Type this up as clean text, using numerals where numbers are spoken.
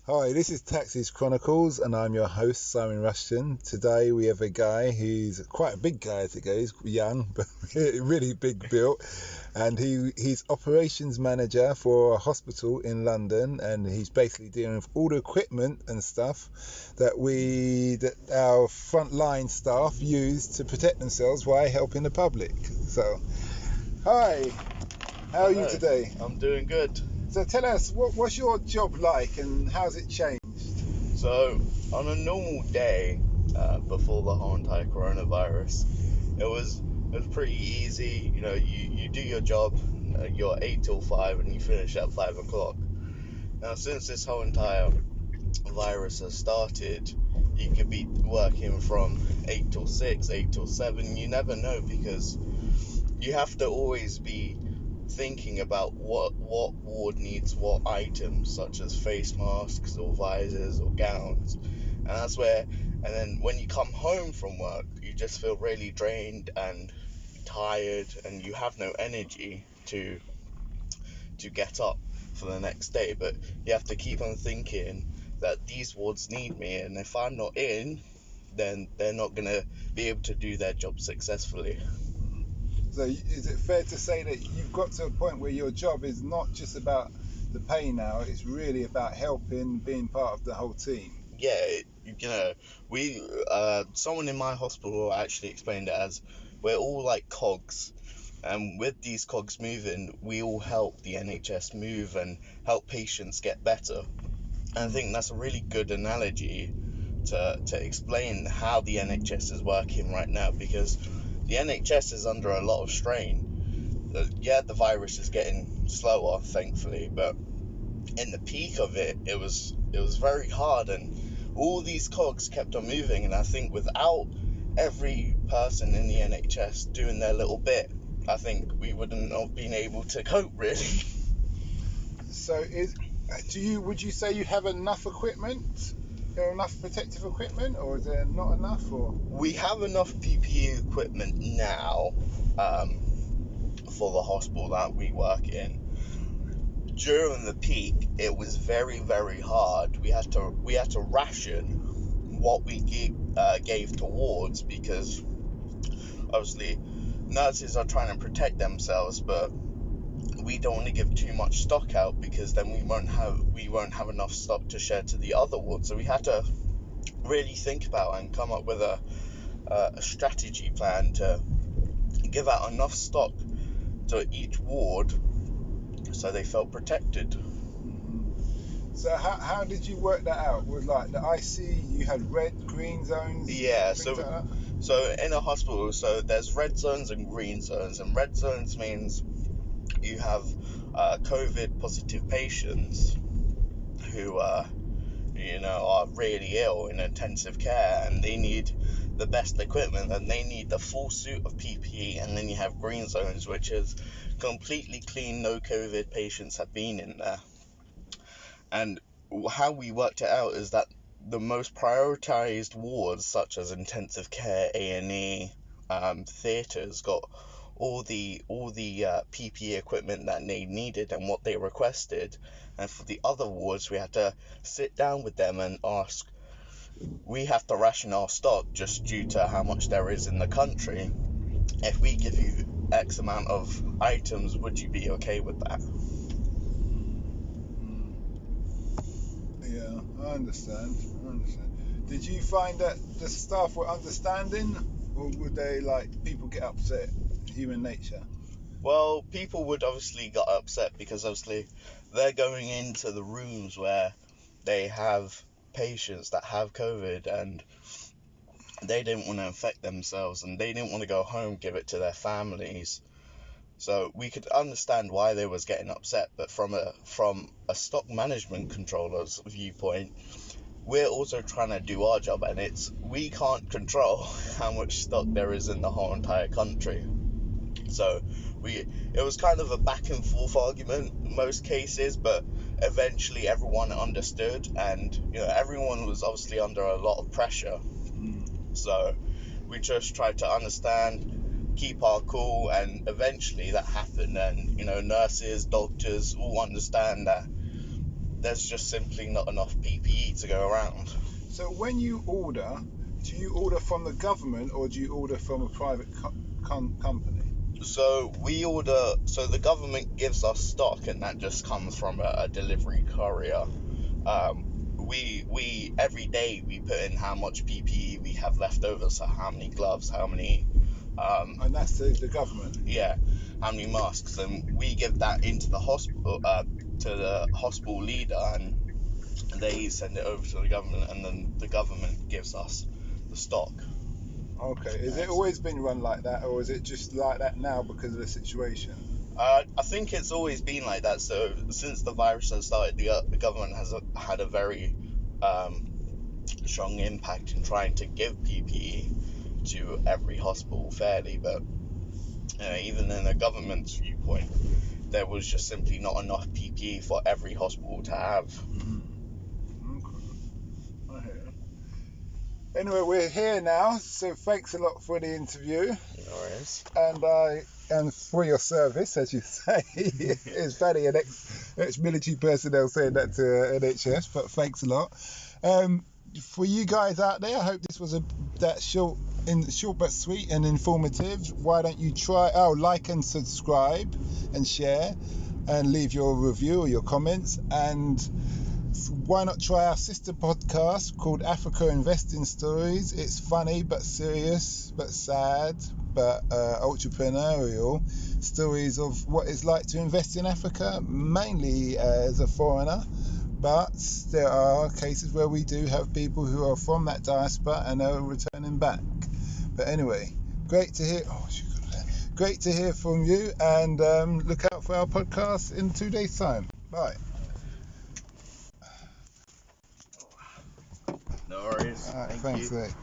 Hi, this is Taxis Chronicles, and I'm your host, Simon Rushton. Today we have a guy who's quite a big guy today. He's young, but really big built, and he's operations manager for a hospital in London, and he's basically dealing with all the equipment and stuff that our frontline staff use to protect themselves while helping the public. So, hi, how are you today? I'm doing good. So tell us, what's your job like and how's it changed? So, on a normal day, before the whole entire coronavirus, it was pretty easy. You know, you do your job, you're 8 till 5 and you finish at 5 o'clock. Now, since this whole entire virus has started, you could be working from 8 till 6, 8 till 7. You never know, because you have to always be thinking about what ward needs what items, such as face masks or visors or gowns. And that's where, and then when you come home from work, you just feel really drained and tired, and you have no energy to get up for the next day. But you have to keep on thinking that these wards need me, and if I'm not in, then they're not going to be able to do their job successfully. So is it fair to say that you've got to a point where your job is not just about the pay now, it's really about helping, being part of the whole team? Yeah, someone in my hospital actually explained it as we're all like cogs, and with these cogs moving, we all help the NHS move and help patients get better. And I think that's a really good analogy to explain how the NHS is working right now, because the NHS is under a lot of strain. The virus is getting slower, thankfully, but in the peak of it, it was very hard, and all these cogs kept on moving. And I think without every person in the NHS doing their little bit, I think we wouldn't have been able to cope, really. So would you say you have enough equipment? Enough protective equipment, or is there not enough? Or We have enough PPE equipment now, for the hospital that we work in. During the peak, it was very, very hard. We had to ration what we gave to wards, because obviously nurses are trying to protect themselves, but we don't want to give too much stock out, because then we won't have enough stock to share to the other wards. So we had to really think about and come up with a strategy plan to give out enough stock to each ward so they felt protected. so how did you work that out? Was like the IC, you had red, green zones? Yeah, things like that? so in a hospital, so there's red zones and green zones, and red zones means you have COVID positive patients who are really ill in intensive care, and they need the best equipment, and they need the full suit of PPE. And then you have green zones, which is completely clean, no COVID patients have been in there. And how we worked it out is that the most prioritized wards, such as intensive care, A&E, theatres, got all the PPE equipment that they needed and what they requested. And for the other wards, we had to sit down with them and ask, we have to ration our stock just due to how much there is in the country. If we give you X amount of items, would you be okay with that? Yeah, I understand. Did you find that the staff were understanding, or would they, like, people get upset? Human nature. Well, people would obviously get upset, because obviously they're going into the rooms where they have patients that have COVID, and they didn't want to infect themselves, and they didn't want to go home, give it to their families. So we could understand why they was getting upset, but from a stock management controller's viewpoint, we're also trying to do our job, and we can't control how much stock there is in the whole entire country. So it was kind of a back and forth argument in most cases, but eventually everyone understood, and everyone was obviously under a lot of pressure. So we just tried to understand, keep our cool, and eventually that happened. And nurses, doctors all understand that there's just simply not enough PPE to go around. So when you order, do you order from the government or do you order from a private company? So the government gives us stock, and that just comes from a delivery courier. We every day we put in how much PPE we have left over, so how many gloves, how many And that's the government? yeah, how many masks, and we give that into the hospital, to the hospital leader, and they send it over to the government, and then the government gives us the stock. Okay, has it always been run like that, or is it just like that now because of the situation? I think it's always been like that. So since the virus has started, the government has had a very strong impact in trying to give PPE to every hospital fairly, but even in the government's viewpoint, there was just simply not enough PPE for every hospital to have. Okay. I hear you. Anyway, we're here now, so thanks a lot for the interview. No worries. And for your service, as you say. It's funny, an ex-military personnel saying that to NHS, but thanks a lot. For you guys out there, I hope this was short but sweet and informative. Why don't you like and subscribe and share and leave your review or your comments, and why not try our sister podcast called Africa Investing Stories? It's funny but serious but sad but entrepreneurial stories of what it's like to invest in Africa, mainly as a foreigner. But there are cases where we do have people who are from that diaspora and are returning back. But anyway, great to hear from you, and look out for our podcast in 2 days' time. Bye. No worries. All right, Thank thanks, you. mate.